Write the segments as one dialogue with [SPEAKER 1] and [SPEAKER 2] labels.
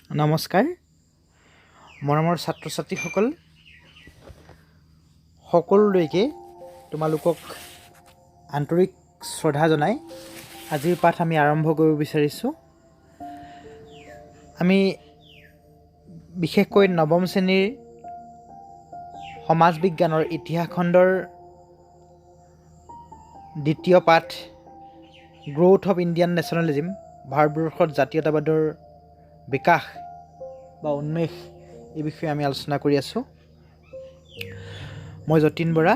[SPEAKER 1] নমস্কাৰ মৰমৰ ছাত্ৰ ছাত্ৰীসকল সকলোলৈকে তোমালোকক আন্তৰিক শ্ৰদ্ধা জনাই আজিৰ পাঠ আমি আৰম্ভ কৰিব বিচাৰিছোঁ। আমি বিশেষকৈ নৱম শ্ৰেণীৰ সমাজ বিজ্ঞানৰ ইতিহাস খণ্ডৰ দ্বিতীয় পাঠ গ্ৰোথ অফ ইণ্ডিয়ান নেশ্যনেলিজিম, ভাৰতবৰ্ষত জাতীয়তাবাদৰ বিকাশ বা উন্মেষ, এই বিষয়ে আমি আলোচনা কৰি আছোঁ। মই যতীন বৰা,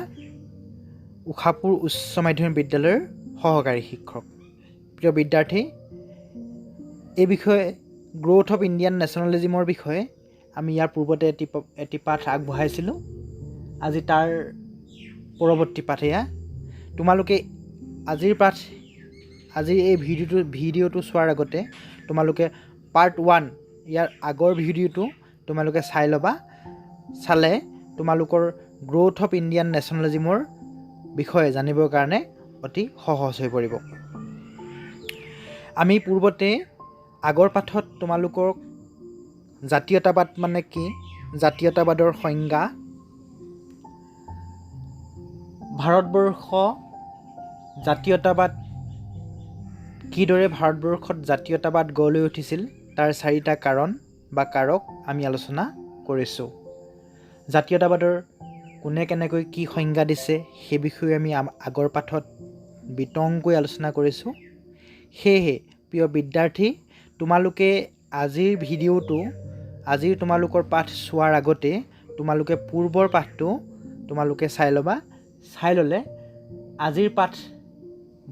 [SPEAKER 1] উষাপুৰ উচ্চ মাধ্যমিক বিদ্যালয়ৰ সহকাৰী শিক্ষক। প্ৰিয় বিদ্যাৰ্থী, এই বিষয়ে গ্ৰোথ অফ ইণ্ডিয়ান নেশ্যনেলিজিমৰ বিষয়ে আমি ইয়াৰ পূৰ্বতে এটি পাঠ আগবঢ়াইছিলোঁ। আজি তাৰ পৰৱৰ্তী পাঠ এয়া। তোমালোকে আজিৰ এই ভিডিঅ'টো চোৱাৰ আগতে তোমালোকে পাৰ্ট 1 ইয়াৰ আগৰ ভিডিঅ'টো তোমালোকে চাই ল'বা। চালে তোমালোকৰ গ্ৰোথ অফ ইণ্ডিয়ান নেশ্যনেলিজিমৰ বিষয়ে জানিবৰ কাৰণে অতি সহজ হৈ পৰিব। আমি পূৰ্বতে আগৰ পাঠত তোমালোকক জাতীয়তাবাদ মানে কি, জাতীয়তাবাদৰ সংজ্ঞা, ভাৰতবৰ্ষ জাতীয়তাবাদ কিদৰে ভাৰতবৰ্ষত জাতীয়তাবাদ গঢ় লৈ উঠিছিল তাৰ 4টা কাৰণ বা কাৰক আমি আলোচনা কৰিছোঁ। জাতীয়তাবাদৰ কোনে কেনেকৈ কি সংজ্ঞা দিছে সেই বিষয়ে আমি আগৰ পাঠত বিতংকৈ আলোচনা কৰিছোঁ। সেয়েহে প্ৰিয় বিদ্যাৰ্থী, তোমালোকে আজিৰ তোমালোকৰ পাঠ চোৱাৰ আগতে তোমালোকে পূৰ্বৰ পাঠটো তোমালোকে চাই ল'বা। চাই ল'লে আজিৰ পাঠ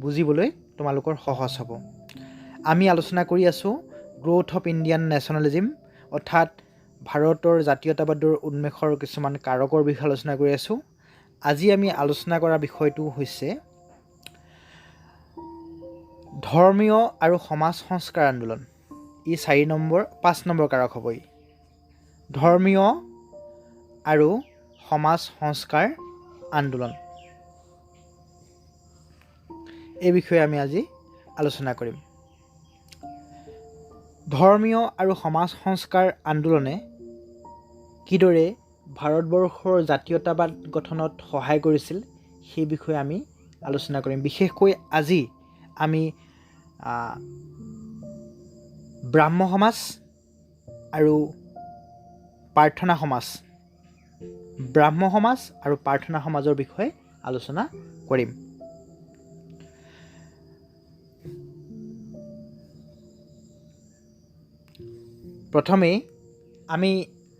[SPEAKER 1] বুজিবলৈ তোমালোকৰ সহজ হ'ব। আমি আলোচনা কৰি আছোঁ গ্ৰোথ অফ ইণ্ডিয়ান নেশ্যনেলিজিম, অৰ্থাৎ ভাৰতৰ জাতীয়তাবাদৰ উন্মেষৰ কিছুমান কাৰকৰ বিষয়ে আলোচনা কৰি আছোঁ। আজি আমি আলোচনা কৰা বিষয়টো হৈছে ধৰ্মীয় আৰু সমাজ সংস্কাৰ আন্দোলন। ই 5 নম্বৰ কাৰক হ'ব। ধৰ্মীয় আৰু সমাজ সংস্কাৰ আন্দোলন, এই বিষয়ে আমি আজি আলোচনা কৰিম। ধৰ্মীয় আৰু সমাজ সংস্কাৰ আন্দোলনে কিদৰে ভাৰতবৰ্ষৰ জাতীয়তাবাদ গঠনত সহায় কৰিছিল সেই বিষয়ে আমি আলোচনা কৰিম। বিশেষকৈ আজি আমি ব্ৰাহ্ম সমাজ আৰু প্ৰাৰ্থনা সমাজৰ বিষয়ে আলোচনা কৰিম। প্ৰথমেই আমি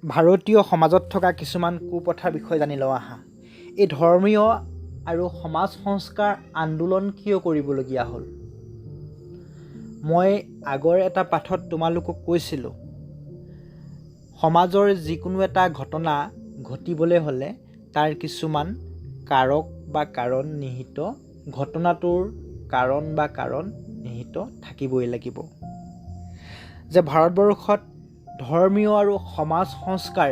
[SPEAKER 1] ভাৰতীয় সমাজত থকা কিছুমান কুপ্ৰথাৰ বিষয়ে জানি লওঁ আহা। এই ধৰ্মীয় আৰু সমাজ সংস্কাৰ আন্দোলন কিয় কৰিবলগীয়া হ'ল? মই আগৰ এটা পাঠত তোমালোকক কৈছিলোঁ, সমাজৰ যিকোনো এটা ঘটনা ঘটিবলৈ হ'লে তাৰ কিছুমান কাৰক বা কাৰণ নিহিত, ঘটনাটোৰ কাৰণ বা কাৰণ নিহিত থাকিবই লাগিব। যে ভাৰতবৰ্ষত ধৰ্মীয় আৰু সমাজ সংস্কাৰ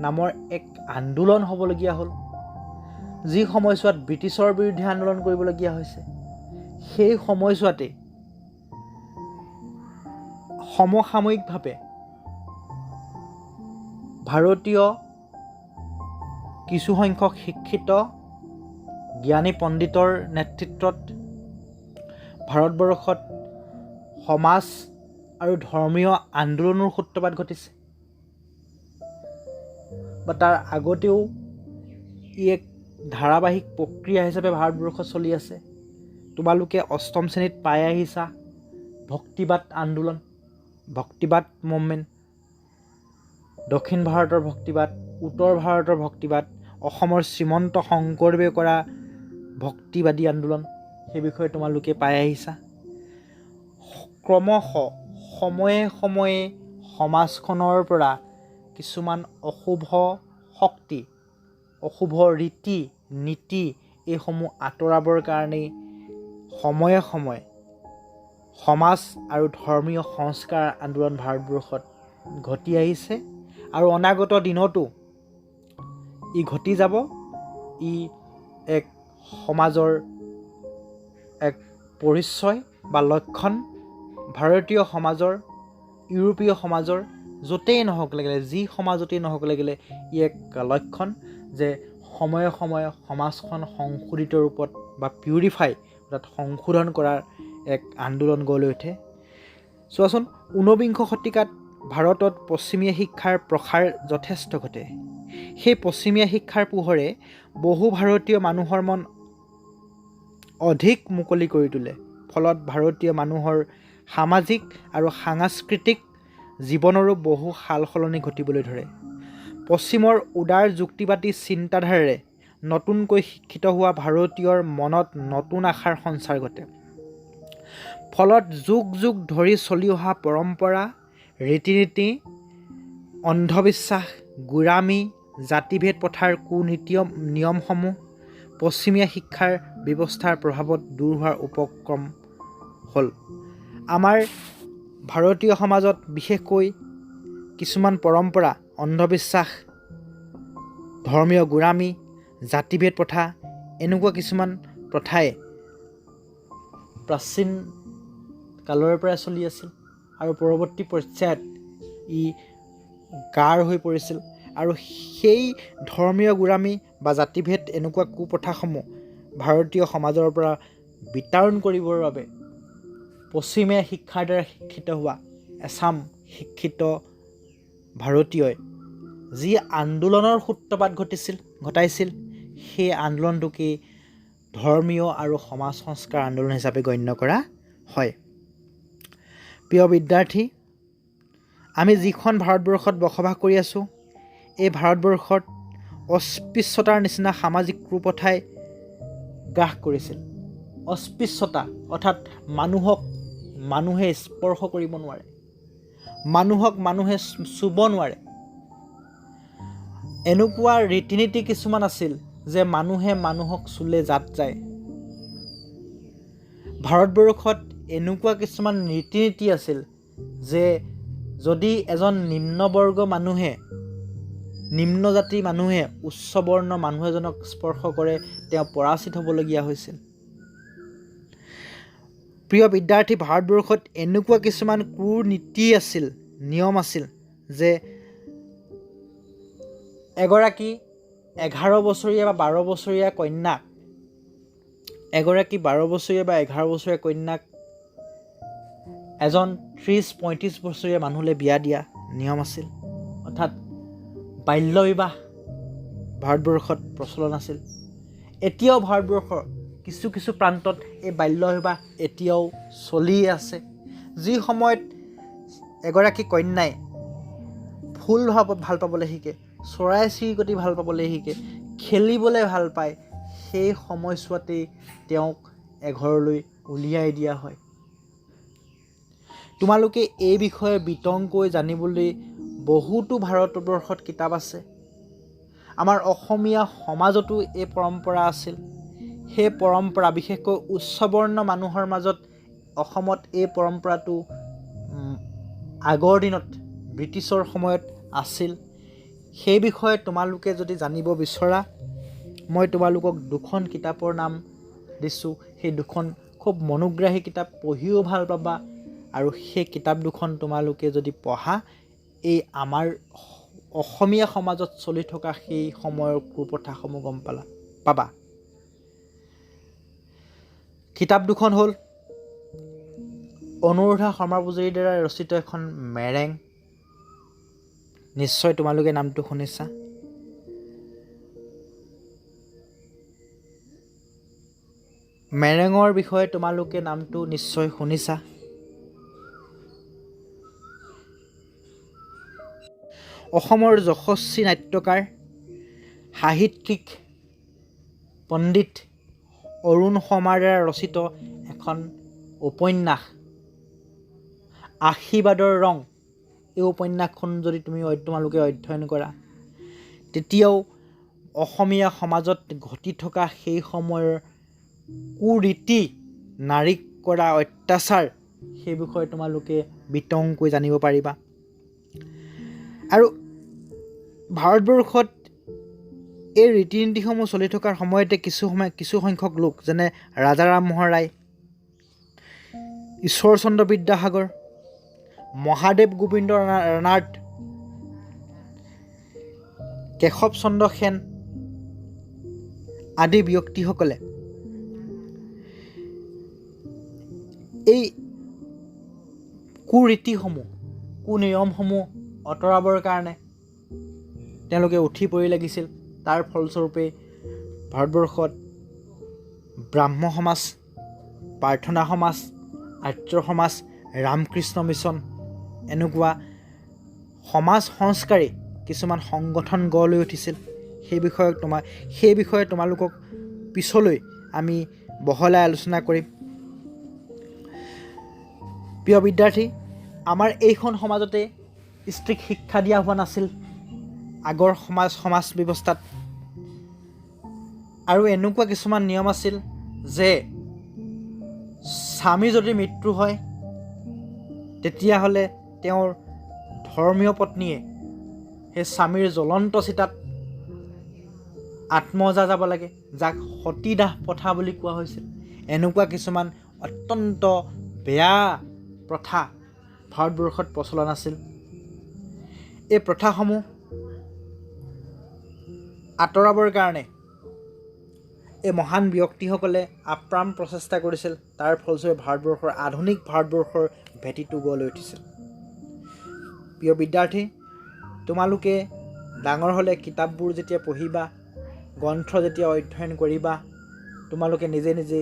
[SPEAKER 1] নামৰ এক আন্দোলন হ'বলগীয়া হ'ল, যি সময়ছোৱাত ব্ৰিটিছৰ বিৰুদ্ধে আন্দোলন কৰিবলগীয়া হৈছে। সেই সময়ছোৱাতে সমসাময়িকভাৱে ভাৰতীয় কিছুসংখ্যক শিক্ষিত জ্ঞানী পণ্ডিতৰ নেতৃত্বত ভাৰতবৰ্ষত সমাজ আৰু ধৰ্মীয় আন্দোলনৰ সূত্ৰপাত ঘটিছে, বা তাৰ আগতেও ই এক ধাৰাবাহিক প্ৰক্ৰিয়া হিচাপে ভাৰতবৰ্ষত চলি আছে। তোমালোকে 8ম শ্ৰেণীত পাই আহিছা ভক্তিবাদ আন্দোলন, ভক্তিবাদ মুভমেণ্ট, দক্ষিণ ভাৰতৰ ভক্তিবাদ, উত্তৰ ভাৰতৰ ভক্তিবাদ, অসমৰ শ্ৰীমন্ত শংকৰদেৱে কৰা ভক্তিবাদী আন্দোলন, সেই বিষয়ে তোমালোকে পাই আহিছা। ক্ৰমশ সময়ে সময়ে সমাজখনৰ পৰা কিছুমান অশুভ শক্তি, অশুভ ৰীতি নীতি এইসমূহ আঁতৰাবৰ কাৰণেই সময়ে সময়ে সমাজ আৰু ধৰ্মীয় সংস্কাৰ আন্দোলন ভাৰতবৰ্ষত ঘটি আহিছে আৰু অনাগত দিনতো ই ঘটি যাব। ই এক সমাজৰ এক পৰিচয় বা লক্ষণ, ভাৰতীয় সমাজৰ, ইউৰোপীয় সমাজৰ য'তেই নহওক লাগিলে, যি সমাজতেই নহওক লাগিলে, ই এক লক্ষণ যে সময়ে সময়ে সমাজখন সংশোধিত ৰূপত বা পিউৰিফাই অৰ্থাৎ সংশোধন কৰাৰ এক আন্দোলন গঢ় লৈ উঠে। চোৱাচোন, ঊনবিংশ শতিকাত ভাৰতত পশ্চিমীয়া শিক্ষাৰ প্ৰসাৰ যথেষ্ট ঘটে। সেই পশ্চিমীয়া শিক্ষাৰ পোহৰে বহু ভাৰতীয় মানুহৰ মন অধিক মুকলি কৰি তোলে। ফলত ভাৰতীয় মানুহৰ সামাজিক আৰু সাংস্কৃতিক জীৱনৰো বহু সাল সলনি ঘটিবলৈ ধৰে। পশ্চিমৰ উদাৰ যুক্তিবাদী চিন্তাধাৰাৰে নতুনকৈ শিক্ষিত হোৱা ভাৰতীয়ৰ মনত নতুন আশাৰ সঞ্চাৰ ঘটে। ফলত যুগ যুগ ধৰি চলি অহা পৰম্পৰা, ৰীতি নীতি, অন্ধবিশ্বাস, গোড়ামী, জাতিভেদ প্ৰথাৰ নিয়মসমূহ পশ্চিমীয়া শিক্ষাৰ ব্যৱস্থাৰ প্ৰভাৱত দূৰ হোৱাৰ উপক্ৰম হ'ল। আমাৰ ভাৰতীয় সমাজত বিশেষকৈ কিছুমান পৰম্পৰা, অন্ধবিশ্বাস, ধৰ্মীয় গোড়ামী, জাতিভেদ প্ৰথা, এনেকুৱা কিছুমান প্ৰথাই প্ৰাচীন কালৰে পৰাই চলি আছিল আৰু পৰৱৰ্তী পৰ্যায়ত ই গাঢ় হৈ পৰিছিল। আৰু সেই ধৰ্মীয় গোড়ামী বা জাতিভেদ এনেকুৱা কুপ্ৰথাসমূহ ভাৰতীয় সমাজৰ পৰা বিতাড়ন কৰিবৰ বাবে পশ্চিমীয়া শিক্ষাৰ দ্বাৰা শিক্ষিত হোৱা এচাম শিক্ষিত ভাৰতীয়ই যি আন্দোলনৰ সূত্ৰপাত ঘটাইছিল, সেই আন্দোলনটোকেই ধৰ্মীয় আৰু সমাজ সংস্কাৰ আন্দোলন হিচাপে গণ্য কৰা হয়। প্ৰিয় বিদ্যাৰ্থী, আমি যিখন ভাৰতবৰ্ষত বসবাস কৰি আছোঁ, এই ভাৰতবৰ্ষত অস্পৃশ্যতাৰ নিচিনা সামাজিক কুপ্ৰথাই গ্ৰাস কৰিছিল। অস্পৃশ্যতা অৰ্থাৎ মানুহক মানুহে স্পৰ্শ কৰিব নোৱাৰে, মানুহক মানুহে চুব নোৱাৰে। এনেকুৱা ৰীতি নীতি কিছুমান আছিল যে মানুহে মানুহক চুলে জাত যায়। ভাৰতবৰ্ষত এনেকুৱা কিছুমান ৰীতি নীতি আছিল যে যদি এজন নিম্ন জাতিৰ মানুহে উচ্চ বৰ্ণ মানুহ এজনক স্পৰ্শ কৰে, তেওঁ পৰাচিত হ'বলগীয়া হৈছিল। প্ৰিয় বিদ্যাৰ্থী, ভাৰতবৰ্ষত এনেকুৱা কিছুমান কুনীতি আছিল, নিয়ম আছিল যে এগৰাকী 11 বছৰীয়া বা 12 বছৰীয়া কন্যাক এজন 30-35 বছৰীয়া মানুহলৈ বিয়া দিয়া নিয়ম আছিল। অৰ্থাৎ বাল্য বিবাহ ভাৰতবৰ্ষত প্ৰচলন আছিল। এতিয়াও ভাৰতবৰ্ষৰ কিছু কিছু প্ৰান্তত এই বাল্য বিবাহ এতিয়াও চলি আছে। যি সময়ত এগৰাকী কন্যাই ফুল ভাল পাবলৈ শিকে, চৰাই চিৰিকটি ভাল পাবলৈ শিকে, খেলিবলৈ ভাল পায়, সেই সময়ছোৱাতেই তেওঁক এঘৰলৈ উলিয়াই দিয়া হয়। তোমালোকে এই বিষয়ে বিতংকৈ জানিবলৈ বহুতো ভাৰতবৰ্ষত কিতাপ আছে। আমাৰ অসমীয়া সমাজতো এই পৰম্পৰা আছিল। সেই পৰম্পৰা বিশেষকৈ উচ্চবৰ্ণ মানুহৰ মাজত অসমত এই পৰম্পৰাটো আগৰ দিনত ব্ৰিটিছৰ সময়ত আছিল। সেই বিষয়ে তোমালোকে যদি জানিব বিচৰা, মই তোমালোকক দুখন কিতাপৰ নাম দিছোঁ। সেই দুখন খুব মনোগ্ৰাহী কিতাপ, পঢ়িও ভাল পাবা। আৰু সেই কিতাপ দুখন তোমালোকে যদি পঢ়া, এই আমাৰ অসমীয়া সমাজত চলি থকা সেই সময়ৰ কুপ্ৰথাসমূহ গম পাবা। কিতাপ দুখন হ'ল অনুৰাধা শৰ্মা পূজাৰীৰ দ্বাৰা ৰচিত এখন মেৰেং, নিশ্চয় তোমালোকে নামটো শুনিছা। মেৰেঙৰ বিষয়ে তোমালোকে নামটো নিশ্চয় শুনিছা। অসমৰ যশস্বী নাট্যকাৰ, সাহিত্যিক পণ্ডিত অৰুণ শৰ্মাৰ দ্বাৰা ৰচিত এখন উপন্যাস আশীৰ্বাদৰ ৰং। এই উপন্যাসখন যদি তোমালোকে অধ্যয়ন কৰা, তেতিয়াও অসমীয়া সমাজত ঘটি থকা সেই সময়ৰ কুৰীতি, নাৰীক কৰা অত্যাচাৰ, সেই বিষয়ে তোমালোকে বিতংকৈ জানিব পাৰিবা। আৰু ভাৰতবৰ্ষত এই ৰীতি নীতিসমূহ চলি থকাৰ সময়তে কিছু সংখ্যক লোক যেনে ৰাজা ৰামমোহন ৰায়, ঈশ্বৰচন্দ্ৰ বিদ্যাসাগৰ, মহাদেৱ গোবিন্দ ৰানাড, কেশৱ চন্দ্ৰ সেন আদি ব্যক্তিসকলে এই কুৰীতিসমূহ কুনিয়মসমূহ আঁতৰাবৰ কাৰণে তেওঁলোকে উঠি পৰি লাগিছিল। তাৰ ফলস্বৰূপে ভাৰতবৰ্ষত ব্ৰাহ্ম সমাজ, প্ৰাৰ্থনা সমাজ, আৰ্য সমাজ, ৰামকৃষ্ণ মিছন এনেকুৱা সমাজ সংস্কাৰী কিছুমান সংগঠন গঢ় লৈ উঠিছিল। সেই বিষয়ে তোমালোকক পিছলৈ আমি বহলাই আলোচনা কৰিম। প্ৰিয় বিদ্যাৰ্থী, আমাৰ এইখন সমাজতে স্ত্ৰীক শিক্ষা দিয়া হোৱা নাছিল আগৰ সমাজ ব্যৱস্থাত। আৰু এনেকুৱা কিছুমান নিয়ম আছিল যে স্বামী যদি মৃত্যু হয় তেতিয়াহ'লে তেওঁৰ ধৰ্মীয় পত্নীয়ে সেই স্বামীৰ জ্বলন্ত চিতাত আত্মজা যাব লাগে, যাক সতীদাহ প্ৰথা বুলি কোৱা হৈছিল। এনেকুৱা কিছুমান অত্যন্ত বেয়া প্ৰথা ভাৰতবৰ্ষত প্ৰচলন আছিল। এই প্ৰথাসমূহ আঁতৰাবৰ কাৰণে এই মহান ব্যক্তিসকলে আপ্ৰাণ প্ৰচেষ্টা কৰিছিল। তাৰ ফলস্বৰূপে আধুনিক ভাৰতবৰ্ষৰ ভেটিটো গঢ় লৈ উঠিছিল। প্ৰিয় বিদ্যাৰ্থী, তোমালোকে ডাঙৰ হ'লে কিতাপবোৰ যেতিয়া পঢ়িবা, গ্ৰন্থ যেতিয়া অধ্যয়ন কৰিবা, তোমালোকে নিজে নিজে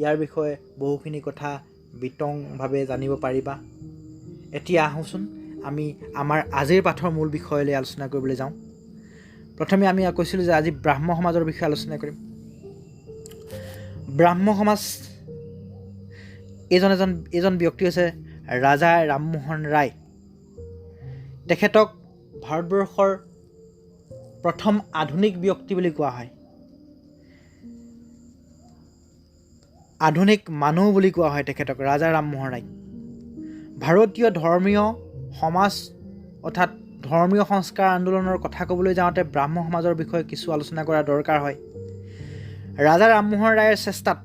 [SPEAKER 1] ইয়াৰ বিষয়ে বহুখিনি কথা বিতংভাৱে জানিব পাৰিবা। এতিয়া আহোঁচোন আমি আমাৰ আজিৰ পাঠৰ মূল বিষয়লৈ আলোচনা কৰিবলৈ যাওঁ। প্ৰথমে আমি কৈছিলোঁ যে আজি ব্ৰাহ্ম সমাজৰ বিষয়ে আলোচনা কৰিম। ব্ৰাহ্ম সমাজ এজন ব্যক্তি হৈছে ৰাজা ৰামমোহন ৰায়। তেখেতক ভাৰতবৰ্ষৰ প্ৰথম আধুনিক ব্যক্তি বুলি কোৱা হয়, আধুনিক মানুহ বুলি কোৱা হয় তেখেতক, ৰাজা ৰামমোহন ৰায়। ভাৰতীয় ধৰ্মীয় সমাজ অৰ্থাৎ ধৰ্মীয় সংস্কাৰ আন্দোলনৰ কথা ক'বলৈ যাওঁতে ব্ৰাহ্ম সমাজৰ বিষয়ে কিছু আলোচনা কৰা দৰকাৰ হয়। ৰাজা ৰামমোহন ৰায়ৰ চেষ্টাত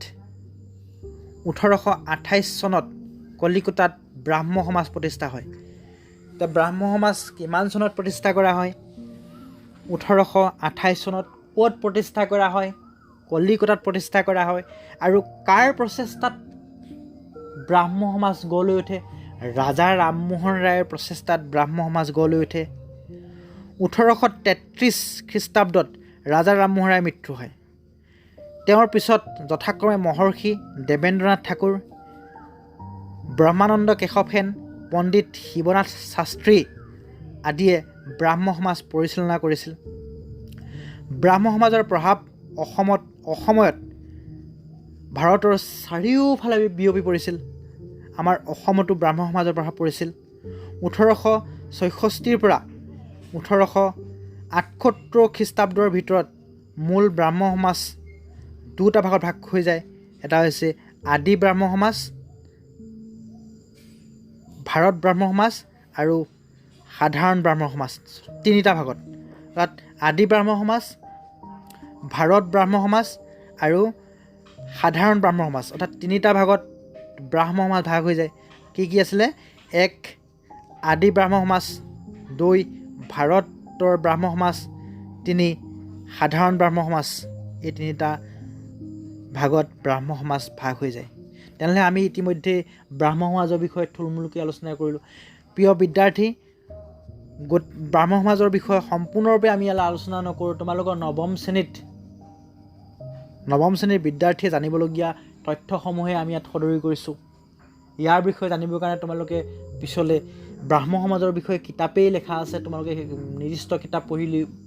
[SPEAKER 1] 1828 চনত কলিকতাত ব্ৰাহ্ম সমাজ প্ৰতিষ্ঠা হয়। এতিয়া ব্ৰাহ্ম সমাজ কিমান চনত প্ৰতিষ্ঠা কৰা হয়? 1828 চনত। ক'ত প্ৰতিষ্ঠা কৰা হয়? কলিকতাত প্ৰতিষ্ঠা কৰা হয়। আৰু কাৰ প্ৰচেষ্টাত ব্ৰাহ্ম সমাজ গঢ় লৈ উঠে? ৰাজা ৰামমোহন ৰায়ৰ প্ৰচেষ্টাত ব্ৰাহ্ম সমাজ গঢ় লৈ উঠে। 1833 খ্ৰীষ্টাব্দত ৰাজা ৰামমোহন ৰায়ৰ মৃত্যু হয়। তেওঁৰ পিছত যথাক্ৰমে মহৰ্ষি দেৱেন্দ্ৰনাথ ঠাকুৰ, ব্ৰহ্মানন্দ কেশৱ সেন, পণ্ডিত শিৱনাথ শাস্ত্ৰী আদিয়ে ব্ৰাহ্ম সমাজ পৰিচালনা কৰিছিল। ব্ৰাহ্ম সমাজৰ প্ৰভাৱ অসমত ভাৰতৰ চাৰিওফালে বিয়পি পৰিছিল। আমাৰ অসমতো ব্ৰাহ্ম সমাজৰ প্ৰভাৱ পৰিছিল। 1866 পৰা 1878 খ্ৰীষ্টাব্দৰ ভিতৰত মূল ব্ৰাহ্ম সমাজ দুটা ভাগত ভাগ হৈ যায়। এটা হৈছে আদি ব্ৰাহ্ম সমাজ, ভাৰত ব্ৰাহ্ম সমাজ আৰু সাধাৰণ ব্ৰাহ্ম সমাজ, তিনিটা ভাগত। তাত আদি ব্ৰাহ্ম সমাজ, ভাৰত ব্ৰাহ্ম সমাজ আৰু সাধাৰণ ব্ৰাহ্ম সমাজ, অৰ্থাৎ তিনিটা ভাগত ব্ৰাহ্ম সমাজ ভাগ হৈ যায়। কি কি আছিলে? 1 আদি ব্ৰাহ্ম সমাজ, 2 ভাৰতৰ ব্ৰাহ্ম সমাজ, 3 সাধাৰণ ব্ৰাহ্ম সমাজ। এই তিনিটা ভাগত ব্ৰাহ্ম সমাজ ভাগ হৈ যায়। তেনেহ'লে আমি ইতিমধ্যে ব্ৰাহ্ম সমাজৰ বিষয়ে থুলমূলকৈ আলোচনা কৰিলোঁ। প্ৰিয় বিদ্যাৰ্থী, ব্ৰাহ্ম সমাজৰ বিষয়ে সম্পূৰ্ণৰূপে আমি ইয়াত আলোচনা নকৰোঁ। তোমালোকৰ নৱম শ্ৰেণীৰ বিদ্যাৰ্থীয়ে জানিবলগীয়া তথ্যসমূহে আমি ইয়াত সদৰি কৰিছোঁ। ইয়াৰ বিষয়ে জানিবৰ কাৰণে তোমালোকে পিছলৈ ব্ৰাহ্ম সমাজৰ বিষয়ে কিতাপেই লেখা আছে, তোমালোকে নিৰ্দিষ্ট কিতাপ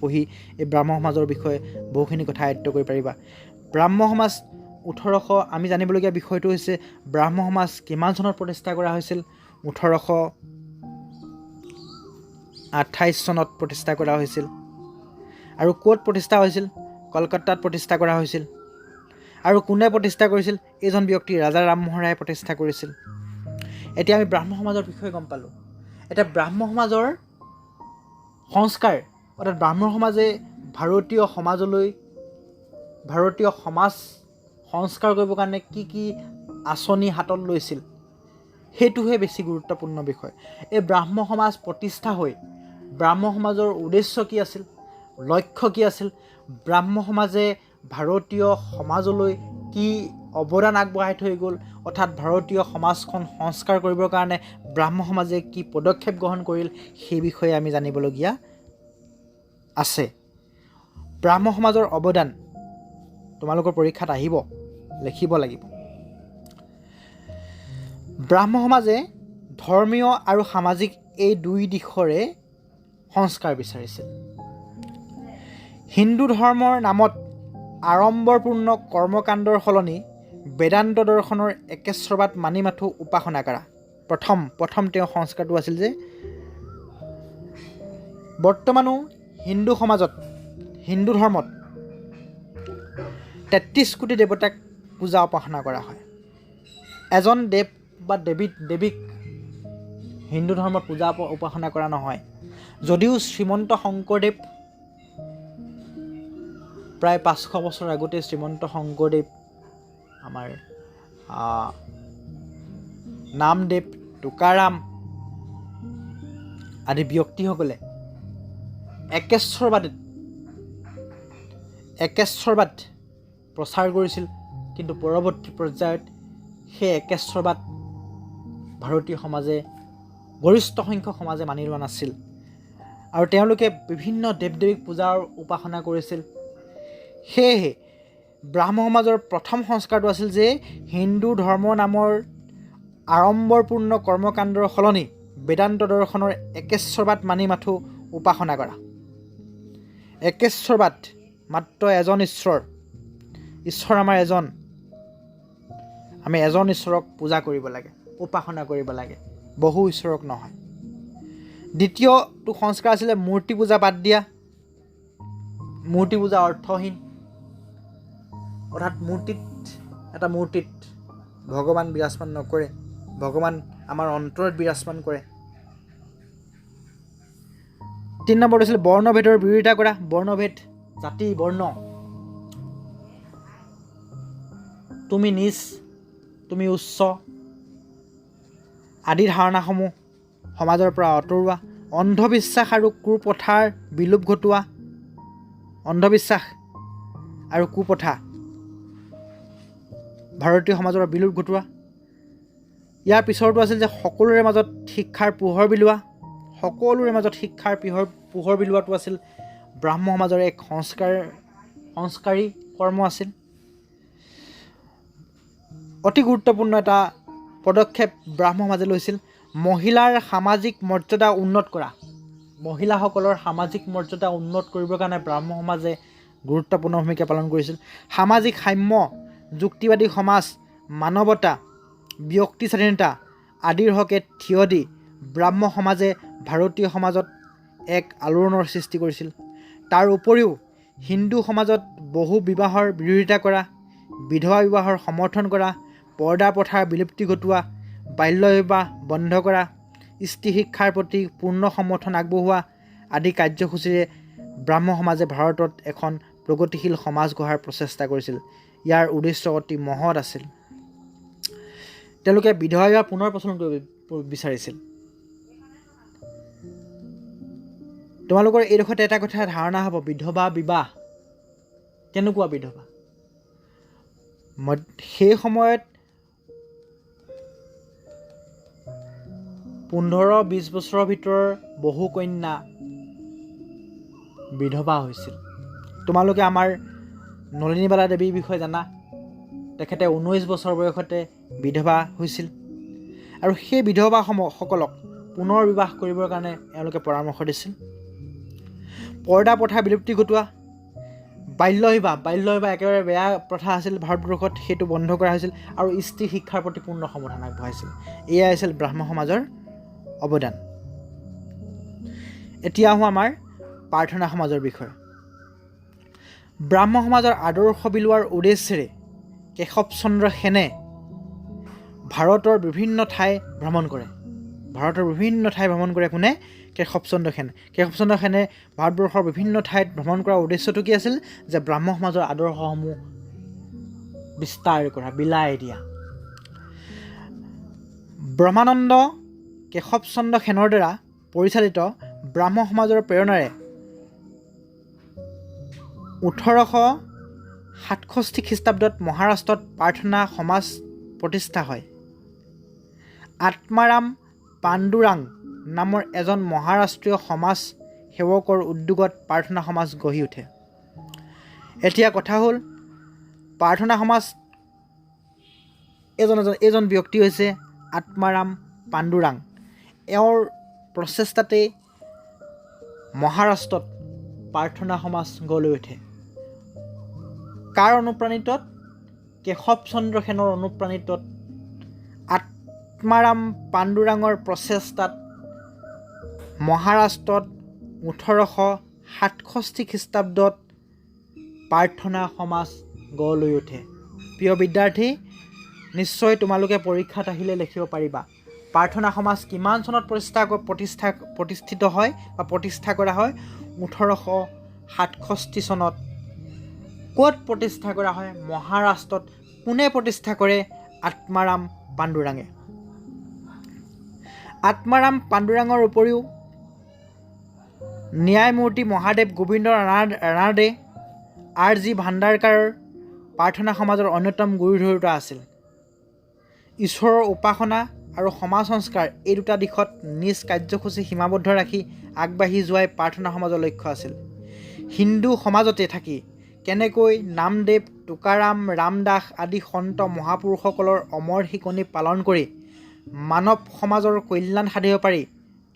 [SPEAKER 1] পঢ়ি এই ব্ৰাহ্ম সমাজৰ বিষয়ে বহুখিনি কথা আয়ত্ব কৰিব পাৰিবা। ব্ৰাহ্ম সমাজ আমি জানিবলগীয়া বিষয়টো হৈছে ব্ৰাহ্ম সমাজ কিমান চনত প্ৰতিষ্ঠা কৰা হৈছিল? 1828 চনত প্ৰতিষ্ঠা কৰা হৈছিল। আৰু ক'ত প্ৰতিষ্ঠা হৈছিল? কলকাতাত প্ৰতিষ্ঠা কৰা হৈছিল। আৰু কোনে প্ৰতিষ্ঠা কৰিছিল? এইজন ব্যক্তি ৰাজা ৰামমোহন ৰায়ে প্ৰতিষ্ঠা কৰিছিল। এতিয়া আমি ব্ৰাহ্ম সমাজৰ বিষয়ে গম পালোঁ। এতিয়া ব্ৰাহ্ম সমাজৰ সংস্কাৰ, অৰ্থাৎ ব্ৰাহ্ম সমাজে ভাৰতীয় সমাজ সংস্কাৰ কৰিবৰ কাৰণে কি কি আঁচনি হাতত লৈছিল, সেইটোহে বেছি গুৰুত্বপূৰ্ণ বিষয়। এই ব্ৰাহ্ম সমাজ প্ৰতিষ্ঠা হৈ ব্ৰাহ্ম সমাজৰ উদ্দেশ্য কি আছিল? লক্ষ্য কি আছিল, ব্ৰাহ্ম সমাজে ভাৰতীয় সমাজলৈ কি অৱদান আগবঢ়াই থৈ গ'ল, অৰ্থাৎ ভাৰতীয় সমাজখন সংস্কাৰ কৰিবৰ কাৰণে ব্ৰাহ্ম সমাজে কি পদক্ষেপ গ্ৰহণ কৰিল, সেই বিষয়ে আমি জানিবলগীয়া আছে। ব্ৰাহ্ম সমাজৰ অৱদান তোমালোকৰ পৰীক্ষাত আহিব, লিখিব লাগিব। ব্ৰাহ্ম সমাজে ধৰ্মীয় আৰু সামাজিক এই দুই দিশৰে সংস্কাৰ বিচাৰিছিল। হিন্দু ধৰ্মৰ নামত আড়ম্বৰপূৰ্ণ কৰ্মকাণ্ডৰ সলনি বেদান্ত দৰ্শনৰ একেশ্বৰবাদ মানি মাথো উপাসনা কৰা। প্ৰথম তেওঁৰ সংস্কাৰটো আছিল যে বৰ্তমানো হিন্দু সমাজত, হিন্দু ধৰ্মত ৩৩ কোটি দেৱতাক পূজা উপাসনা কৰা হয়। এজন দেৱ বা দেৱীক হিন্দু ধৰ্মত পূজা উপাসনা কৰা নহয়। যদিও শ্ৰীমন্ত শংকৰদেৱ প্ৰায় ৫০০ বছৰ আগতে শ্ৰীমন্ত শংকৰদেৱ, আমাৰ নামদেৱ, তুকাৰাম আদি ব্যক্তিসকলে একেশ্বৰবাদ প্ৰচাৰ কৰিছিল, কিন্তু পৰৱৰ্তী পৰ্যায়ত সেই একেশ্বৰবাদ ভাৰতীয় সমাজে, গৰিষ্ঠ সংখ্যক সমাজে মানি লোৱা নাছিল আৰু তেওঁলোকে বিভিন্ন দেৱ দেৱীক পূজাৰ উপাসনা কৰিছিল। সেয়েহে ব্ৰাহ্ম সমাজৰ প্ৰথম সংস্কাৰটো আছিল যে হিন্দু ধৰ্ম নামৰ আড়ম্বৰপূৰ্ণ কৰ্মকাণ্ডৰ সলনি বেদান্ত দৰ্শনৰ একেশ্বৰবাদ মানি মাথো উপাসনা কৰা। একেশ্বৰবাদ, মাত্ৰ এজন ঈশ্বৰ আমাৰ এজন, আমি এজন ঈশ্বৰক পূজা কৰিব লাগে, উপাসনা কৰিব লাগে, বহু ঈশ্বৰক নহয়। দ্বিতীয়টো সংস্কাৰ আছিলে মূৰ্তি পূজা বাদ দিয়া। মূৰ্তি পূজা অৰ্থহীন, অৰ্থাৎ এটা মূৰ্তিত ভগৱান বিৰাজমান নকৰে, ভগৱান আমাৰ অন্তৰত বিৰাজমান কৰে। ৩ নম্বৰটো আছিল বৰ্ণভেদৰ বিৰোধিতা কৰা। বৰ্ণভেদ, জাতি, বৰ্ণ, তুমি নীচ, তুমি উচ্চ আদি ধাৰণাসমূহ সমাজৰ পৰা আঁতৰোৱা। অন্ধবিশ্বাস আৰু কুপ্ৰথাৰ বিলোপ ঘটোৱা। অন্ধবিশ্বাস আৰু কুপ্ৰথা ভাৰতীয় সমাজৰ বিলোপ ঘটোৱা। ইয়াৰ পিছৰটো আছিল যে সকলোৰে মাজত শিক্ষাৰ পোহৰ বিলোৱা। সকলোৰে মাজত শিক্ষাৰ পোহৰ বিলোৱাটো আছিল ব্ৰাহ্ম সমাজৰ এক সংস্কাৰী কৰ্ম আছিল। অতি গুৰুত্বপূৰ্ণ এটা পদক্ষেপ ব্ৰাহ্ম সমাজে লৈছিল, মহিলাৰ সামাজিক মৰ্যাদা উন্নত কৰা। মহিলাসকলৰ সামাজিক মৰ্যাদা উন্নত কৰিবৰ কাৰণে ব্ৰাহ্ম সমাজে গুৰুত্বপূৰ্ণ ভূমিকা পালন কৰিছিল। সামাজিক সাম্য, যুক্তিবাদী সমাজ, মানৱতা, ব্যক্তি স্বাধীনতা আদিৰ হকে থিয় দি ব্ৰাহ্ম সমাজে ভাৰতীয় সমাজত এক আলোড়নৰ সৃষ্টি কৰিছিল। তাৰ উপৰিও হিন্দু সমাজত বহু বিবাহৰ বিৰোধিতা কৰা, বিধৱা বিবাহৰ সমৰ্থন কৰা, পৰ্দা প্ৰথাৰ বিলুপ্তি ঘটোৱা, বাল্য বিবাহ বন্ধ কৰা, স্ত্ৰী শিক্ষাৰ প্ৰতি পূৰ্ণ সমৰ্থন আগবঢ়োৱা আদি কাৰ্যসূচীৰে ব্ৰাহ্ম সমাজে ভাৰতত এখন প্ৰগতিশীল সমাজ গঢ়াৰ প্ৰচেষ্টা কৰিছিল। ইয়াৰ উদ্দেশ্য অতি মহৎ আছিল। তেওঁলোকে বিধৱা বিবাহ পুনৰ প্ৰচলন কৰিব বিচাৰিছিল। তোমালোকৰ এইডোখৰতে এটা কথা ধাৰণা হ'ব, বিধৱা বিবাহ কেনেকুৱা বিধৱা? সেই সময়ত 15-20 বছৰৰ ভিতৰৰ বহু কন্যা বিধৱা হৈছিল। তোমালোকে আমাৰ নলিনীবালা দেৱীৰ বিষয়ে জানা, তেখেতে 19 বছৰ বয়সতে বিধৱা হৈছিল আৰু সেই বিধৱাসকলক পুনৰ বিবাহ কৰিবৰ কাৰণে এওঁলোকে পৰামৰ্শ দিছিল। পৰ্দা প্ৰথা বিলুপ্তি ঘটোৱা, বাল্য বিবাহ একেবাৰে বেয়া প্ৰথা আছিল ভাৰতবৰ্ষত, সেইটো বন্ধ কৰা হৈছিল আৰু স্ত্ৰী শিক্ষাৰ প্ৰতি পূৰ্ণ সমৰ্থন আগবঢ়াইছিল। এয়াই আছিল ব্ৰাহ্ম সমাজৰ অৱদান। এতিয়া আহোঁ আমাৰ প্ৰাৰ্থনা সমাজৰ বিষয়ে। ব্ৰাহ্ম সমাজৰ আদৰ্শ বিলোৱাৰ উদ্দেশ্যেৰে কেশৱ সেনে ভাৰতৰ বিভিন্ন ঠাই ভ্ৰমণ কৰে। কোনে? কেশৱ সেনে ভাৰতবৰ্ষৰ বিভিন্ন ঠাইত ভ্ৰমণ কৰাৰ উদ্দেশ্যটো কি আছিল? যে ব্ৰাহ্ম সমাজৰ আদৰ্শসমূহ বিস্তাৰ কৰা, বিলাই দিয়া। ব্ৰহ্মানন্দ কেশৱ সেনৰ দ্বাৰা পৰিচালিত ব্ৰাহ্ম সমাজৰ প্ৰেৰণাৰে 1867 খ্ৰীষ্টাব্দত মহাৰাষ্ট্ৰত প্ৰাৰ্থনা সমাজ প্ৰতিষ্ঠা হয়। আত্মাৰাম পাণ্ডুৰাং নামৰ এজন মহাৰাষ্ট্ৰীয় সমাজ সেৱকৰ উদ্যোগত প্ৰাৰ্থনা সমাজ গঢ়ি উঠে। এতিয়া কথা হ'ল, প্ৰাৰ্থনা সমাজ এজন ব্যক্তি হৈছে আত্মাৰাম পাণ্ডুৰাং। এওঁৰ প্ৰচেষ্টাতেই মহাৰাষ্ট্ৰত প্ৰাৰ্থনা সমাজ গঢ় লৈ উঠে। কাৰ অনুপ্ৰাণিতত? কেশৱ চন্দ্ৰ সেনৰ অনুপ্ৰাণিতত আত্মাৰাম পাণ্ডুৰাঙৰ প্ৰচেষ্টাত মহাৰাষ্ট্ৰত 1867 খ্ৰীষ্টাব্দত প্ৰাৰ্থনা সমাজ গঢ় লৈ উঠে। প্ৰিয় বিদ্যাৰ্থী, নিশ্চয় তোমালোকে পৰীক্ষাত আহিলে লিখিব পাৰিবা প্ৰাৰ্থনা সমাজ কিমান চনত প্ৰতিষ্ঠিত হয় বা প্ৰতিষ্ঠা কৰা হয়? 1867 চনত। ক'ত প্ৰতিষ্ঠা কৰা হয়? মহাৰাষ্ট্ৰত। কোনে প্ৰতিষ্ঠা কৰে? আত্মাৰাম পাণ্ডুৰাঙে। আত্মাৰাম পাণ্ডুৰাঙৰ উপৰিও ন্যায়মূৰ্তি মহাদেৱ গোবিন্দ ৰানাডে, R.G. ভাণ্ডাৰকাৰ প্ৰাৰ্থনা সমাজৰ অন্যতম গুৰুধৰোতা আছিল। ঈশ্বৰৰ উপাসনা আৰু সমাজ সংস্কাৰ এই দুটা দিশত নিজ কাৰ্যসূচী সীমাবদ্ধ ৰাখি আগবাঢ়ি যোৱাই প্ৰাৰ্থনা সমাজৰ লক্ষ্য আছিল। হিন্দু সমাজতে থাকি কেনেকৈ নামদেৱ, টুকাৰাম, ৰামদাস আদি সন্ত মহাপুৰুষসকলৰ অমৰ শিকনি পালন কৰি মানৱ সমাজৰ কল্যাণ সাধিব পাৰি,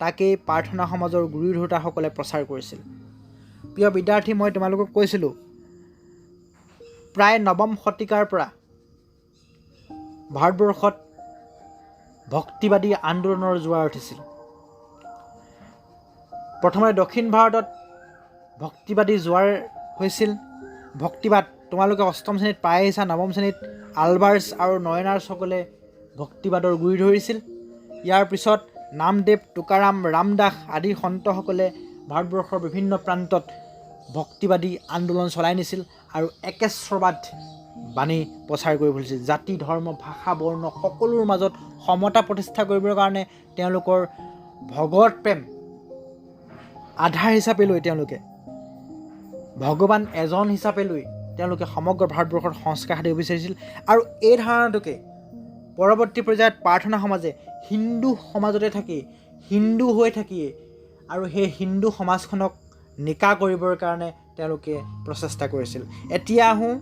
[SPEAKER 1] তাকেই প্ৰাৰ্থনা সমাজৰ গুৰুধৰোতাসকলে প্ৰচাৰ কৰিছিল। প্ৰিয় বিদ্যাৰ্থী, মই তোমালোকক কৈছিলোঁ প্ৰায় 9ম শতিকাৰ পৰা ভাৰতবৰ্ষত ভক্তিবাদী আন্দোলনৰ জোৱাৰ উঠিছিল। প্ৰথমে দক্ষিণ ভাৰতত ভক্তিবাদী জোৱাৰ হৈছিল। ভক্তিবাদ তোমালোকে 8ম শ্ৰেণীত পাই আহিছা। 9ম শ্ৰেণীত আলবাৰ্চ আৰু নয়নাৰসকলে ভক্তিবাদৰ গুৰি ধৰিছিল। ইয়াৰ পিছত নামদেৱ, টুকাৰাম, ৰামদাস আদি সন্তসকলে ভাৰতবৰ্ষৰ বিভিন্ন প্ৰান্তত ভক্তিবাদী আন্দোলন চলাই নিছিল আৰু একেশ্বৰবাদ বাণী প্ৰচাৰ কৰি ফুৰিছিল। জাতি, ধৰ্ম, ভাষা, বৰ্ণ সকলোৰ মাজত সমতা প্ৰতিষ্ঠা কৰিবৰ কাৰণে তেওঁলোকৰ ভগৱত প্ৰেম আধাৰ হিচাপে লৈ ভগৱান এজন হিচাপে লৈ তেওঁলোকে সমগ্ৰ ভাৰতবৰ্ষত সংস্কাৰ সাধিব বিচাৰিছিল। আৰু এই ধাৰণাটোকে পৰৱৰ্তী পৰ্যায়ত প্ৰাৰ্থনা সমাজে হিন্দু সমাজতে থাকি, হিন্দু হৈ থাকিয়ে আৰু সেই হিন্দু সমাজখনক নিকা কৰিবৰ কাৰণে তেওঁলোকে প্ৰচেষ্টা কৰিছিল। এতিয়া আহোঁ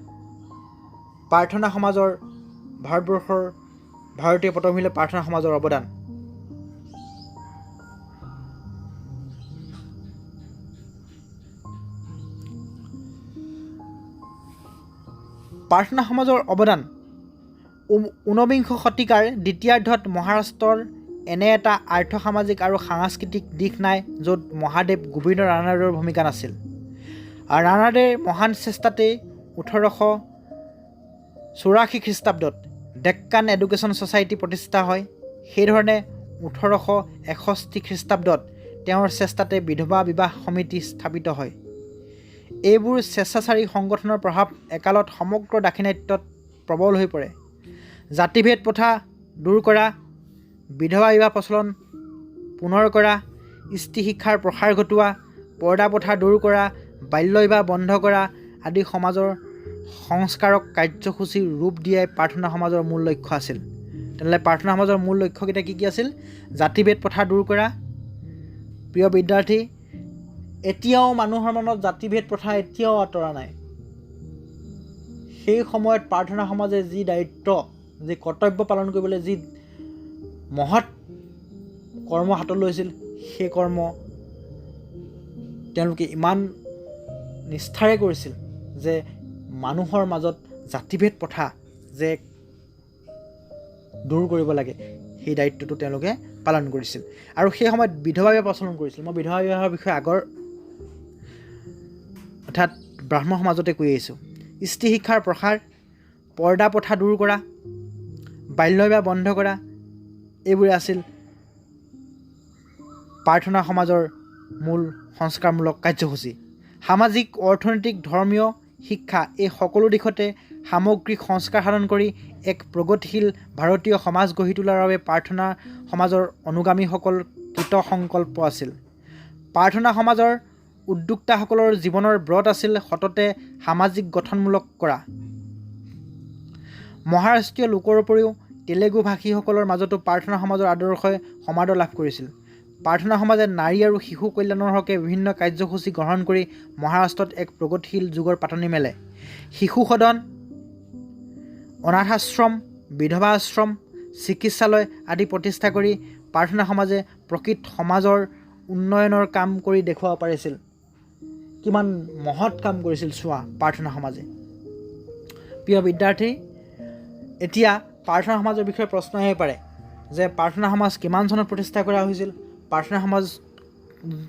[SPEAKER 1] প্ৰাৰ্থনা সমাজৰ ভাৰতীয় পটভূমিলৈ প্ৰাৰ্থনা সমাজৰ অৱদান। প্ৰাৰ্থনা সমাজৰ অৱদান 19বিংশ শতিকাৰ দ্বিতীয়াৰ্ধত মহাৰাষ্ট্ৰৰ এনে এটা আৰ্থ-সামাজিক আৰু সাংস্কৃতিক দিশ নাই য'ত মহাদেৱ গোবিন্দ ৰানাডেৰ ভূমিকা নাছিল। ৰানাডেৰ মহান চেষ্টাতেই 1884 খ্ৰীষ্টাব্দত ডেক্কান এডুকেশ্যন ছ'চাইটি প্ৰতিষ্ঠা হয়। সেইধৰণে 1861 খ্ৰীষ্টাব্দত তেওঁৰ চেষ্টাতে বিধৱা বিবাহ সমিতি স্থাপিত হয়। এইবোৰ স্বেচ্ছাচাৰী সংগঠনৰ প্ৰভাৱ একালত সমগ্ৰ দাক্ষিণাত্যত প্ৰবল হৈ পৰে। জাতিভেদ প্ৰথা দূৰ কৰা, বিধৱা বিবাহ প্ৰচলন পুনৰ কৰা, স্ত্ৰী শিক্ষাৰ প্ৰসাৰ ঘটোৱা, পৰ্দা প্ৰথা দূৰ কৰা, বাল্য বিবাহ বন্ধ কৰা আদি সমাজৰ সংস্কাৰক কাৰ্যসূচীৰ ৰূপ দিয়াই প্ৰাৰ্থনা সমাজৰ মূল লক্ষ্য আছিল। তেনেহ'লে প্ৰাৰ্থনা সমাজৰ মূল লক্ষ্যকেইটা কি আছিল? জাতিভেদ প্ৰথা দূৰ কৰা। প্ৰিয় বিদ্যাৰ্থী, এতিয়াও মানুহৰ মনত জাতিভেদ প্ৰথা এতিয়াও আঁতৰা নাই। সেই সময়ত প্ৰাৰ্থনা সমাজে যি দায়িত্ব, যি কৰ্তব্য পালন কৰিবলৈ যি মহৎ কৰ্ম হাতত লৈছিল, সেই কৰ্ম তেওঁলোকে ইমান নিষ্ঠাৰে কৰিছিল যে মানুহৰ মাজত জাতিভেদ প্ৰথা যে দূৰ কৰিব লাগে, সেই দায়িত্বটো তেওঁলোকে পালন কৰিছিল। আৰু সেই সময়ত বিধৱা বিবাহ প্ৰচলন কৰিছিল। মই বিধৱা বিবাহৰ বিষয়ে আগৰ অৰ্থাৎ ব্ৰাহ্ম সমাজতে কৈ আহিছোঁ। স্ত্ৰী শিক্ষাৰ প্ৰসাৰ, পৰ্দা প্ৰথা দূৰ কৰা, বাল্য বিবাহ বন্ধ কৰা, এইবোৰে আছিল প্ৰাৰ্থনা সমাজৰ মূল সংস্কাৰমূলক কাৰ্যসূচী। সামাজিক, অৰ্থনৈতিক, ধৰ্মীয়, শিক্ষা এই সকলো দিশতে সামগ্ৰিক সংস্কাৰ সাধন কৰি এক প্ৰগতিশীল ভাৰতীয় সমাজ গঢ়ি তোলাৰ বাবে প্ৰাৰ্থনা সমাজৰ অনুগামীসকল কৃতসংকল্প আছিল। প্ৰাৰ্থনা সমাজৰ উদ্যোক্তাসকলৰ জীৱনৰ ব্ৰত আছিল সততে সামাজিক গঠনমূলক কৰা। মহাৰাষ্ট্ৰীয় লোকৰ উপৰিও তেলেগু ভাষীসকলৰ মাজতো প্ৰাৰ্থনা সমাজৰ আদৰ্শই সমাদৰ লাভ কৰিছিল। প্ৰাৰ্থনা সমাজে নাৰী আৰু শিশু কল্যাণৰ হকে বিভিন্ন কাৰ্যসূচী গ্ৰহণ কৰি মহাৰাষ্ট্ৰত এক প্ৰগতিশীল যুগৰ পাতনি মেলে। শিশু সদন, অনাথাশ্ৰম, বিধৱা আশ্ৰম, চিকিৎসালয় আদি প্ৰতিষ্ঠা কৰি প্ৰাৰ্থনা সমাজে প্ৰকৃত সমাজৰ উন্নয়নৰ কাম কৰি দেখুৱাব পাৰিছিল। কিমান মহৎ কাম কৰিছিল চোৱা প্ৰাৰ্থনা সমাজে। প্ৰিয় বিদ্যাৰ্থী, এতিয়া প্ৰাৰ্থনা সমাজৰ বিষয়ে প্ৰশ্ন আহিব পাৰে যে প্ৰাৰ্থনা সমাজ কিমান চনত প্ৰতিষ্ঠা কৰা হৈছিল, প্ৰাৰ্থনা সমাজ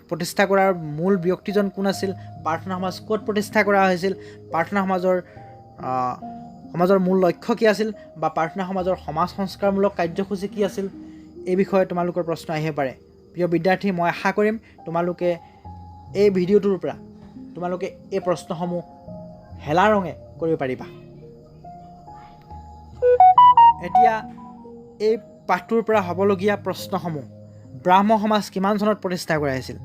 [SPEAKER 1] প্ৰতিষ্ঠা কৰাৰ মূল ব্যক্তিজন কোন আছিল, প্ৰাৰ্থনা সমাজ ক'ত প্ৰতিষ্ঠা কৰা হৈছিল, প্ৰাৰ্থনা সমাজৰ মূল লক্ষ্য কি আছিল, বা প্ৰাৰ্থনা সমাজৰ সমাজ সংস্কাৰমূলক কাৰ্যসূচী কি আছিল, এই বিষয়ে তোমালোকৰ প্ৰশ্ন আহিব পাৰে। প্ৰিয় বিদ্যাৰ্থী, মই আশা কৰিম তোমালোকে এই ভিডিঅ'টোৰ পৰা তোমালোকে এই প্ৰশ্নসমূহ হেলা ৰঙে কৰিব পাৰিবা। এতিয়া এই পাঠটোৰ পৰা হ'বলগীয়া প্ৰশ্নসমূহ। ব্ৰাহ্ম সমাজ কিমান চনত প্ৰতিষ্ঠা কৰা হৈছিল?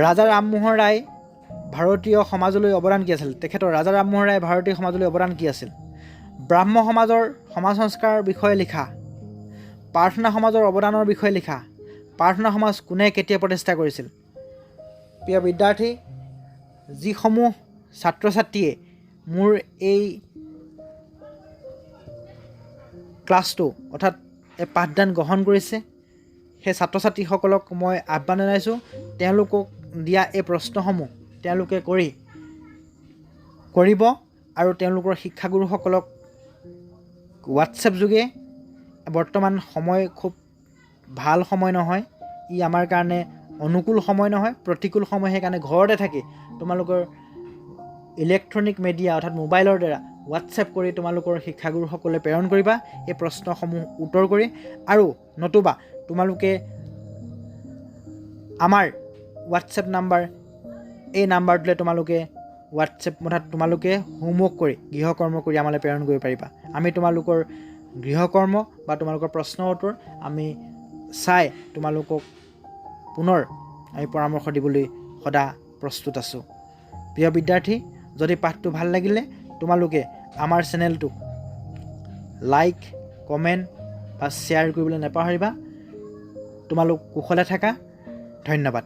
[SPEAKER 1] ৰাজা ৰামমোহন ৰায় ভাৰতীয় সমাজলৈ অৱদান কি আছিল? ৰাজা ৰামমোহন ৰায় ভাৰতীয় সমাজলৈ অৱদান কি আছিল? ব্ৰাহ্ম সমাজৰ সমাজ সংস্কাৰৰ বিষয়ে লিখা। প্ৰাৰ্থনা সমাজৰ অৱদানৰ বিষয়ে লিখা। প্ৰাৰ্থনা সমাজ কোনে কেতিয়া প্ৰতিষ্ঠা কৰিছিল? প্ৰিয় বিদ্যাৰ্থী, যিসমূহ ছাত্ৰ ছাত্ৰীয়ে মোৰ এই ক্লাছটো অৰ্থাৎ এই পাঠদান গ্ৰহণ কৰিছে, সেই ছাত্ৰ ছাত্ৰীসকলক মই আহ্বান জনাইছোঁ, তেওঁলোকক দিয়া এই প্ৰশ্নসমূহ তেওঁলোকে কৰিব আৰু তেওঁলোকৰ শিক্ষাগুৰুসকলক হোৱাটছএপ যোগে। বৰ্তমান সময় খুব ভাল সময় নহয়, ই আমাৰ কাৰণে অনুকূল সময় নহয়, প্ৰতিকূল সময়। সেইকাৰণে ঘৰতে থাকি তোমালোকৰ ইলেক্ট্ৰনিক মিডিয়া অৰ্থাৎ মোবাইলৰ দ্বাৰা হোৱাটছএপ কৰি তোমালোকৰ শিক্ষাগুৰুসকলে প্ৰেৰণ কৰিবা এই প্ৰশ্নসমূহ উত্তৰ কৰি। আৰু নতুবা তোমালোকে আমাৰ হোৱাটছএপ নাম্বাৰ, এই নাম্বাৰটোলৈ তোমালোকে হোৱাটছএপ অৰ্থাৎ তোমালোকে হোমৱৰ্ক কৰি গৃহকৰ্ম কৰি আমালৈ প্ৰেৰণ কৰিব পাৰিবা। আমি তোমালোকৰ গৃহকৰ্ম বা তোমালোকৰ প্ৰশ্ন উত্তৰ আমি চাই তোমালোকক পুনৰ আমি পৰামৰ্শ দিবলৈ সদা প্ৰস্তুত আছোঁ। প্ৰিয় বিদ্যাৰ্থী, যদি পাঠটো ভাল লাগিলে তোমালোকে আমাৰ চেনেলটোক লাইক, কমেণ্ট বা শ্বেয়াৰ কৰিবলৈ নাপাহৰিবা। তোমালোক কুশলে থাকা। ধন্যবাদ।